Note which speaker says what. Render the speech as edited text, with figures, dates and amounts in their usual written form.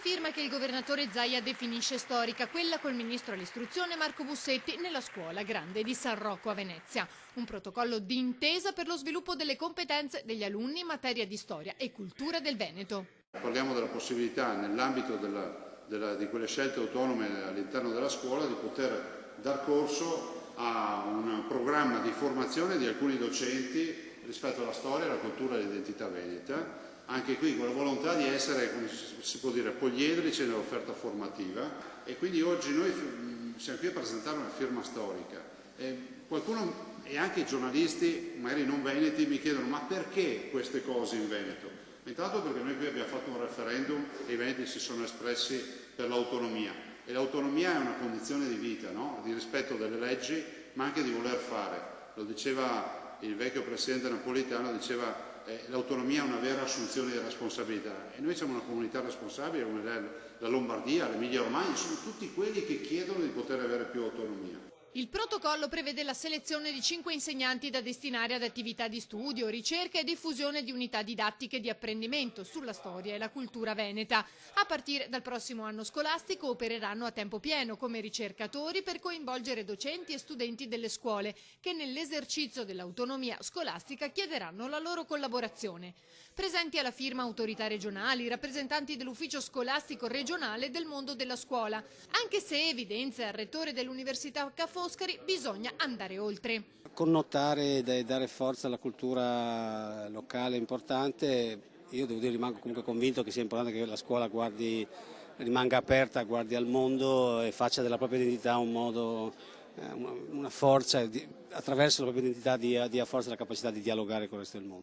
Speaker 1: firma che il governatore Zaia definisce storica, quella col ministro all'istruzione Marco Bussetti nella scuola grande di San Rocco a Venezia. Un protocollo d'intesa per lo sviluppo delle competenze degli alunni in materia di storia e cultura del Veneto.
Speaker 2: Parliamo della possibilità, nell'ambito di quelle scelte autonome all'interno della scuola, di poter dar corso a un programma di formazione di alcuni docenti rispetto alla storia, alla cultura e all'identità veneta. Anche qui con la volontà di essere, come si può dire, poliedrici nell'offerta formativa, e quindi oggi noi siamo qui a presentare una firma storica. Qualcuno, e anche i giornalisti, magari non veneti, mi chiedono: ma perché queste cose in Veneto? Intanto perché noi qui abbiamo fatto un referendum e i veneti si sono espressi per l'autonomia, e l'autonomia è una condizione di vita, no? Di rispetto delle leggi, ma anche di voler fare. Lo diceva il vecchio presidente Napolitano, diceva l'autonomia è una vera assunzione di responsabilità, e noi siamo una comunità responsabile come la Lombardia, l'Emilia Romagna, sono tutti quelli che chiedono di poter avere più autonomia.
Speaker 1: Il protocollo prevede la selezione di 5 insegnanti da destinare ad attività di studio, ricerca e diffusione di unità didattiche di apprendimento sulla storia e la cultura veneta. A partire dal prossimo anno scolastico opereranno a tempo pieno come ricercatori per coinvolgere docenti e studenti delle scuole che nell'esercizio dell'autonomia scolastica chiederanno la loro collaborazione. Presenti alla firma autorità regionali, rappresentanti dell'ufficio scolastico regionale e del mondo della scuola, anche se evidenzia il rettore dell'Università Ca' Foscari, bisogna andare oltre.
Speaker 3: Connotare e dare forza alla cultura locale è importante. Io devo dire, rimango comunque convinto che sia importante che la scuola rimanga aperta, guardi al mondo e faccia della propria identità un modo, una forza, attraverso la propria identità dia forza la capacità di dialogare con il resto del mondo.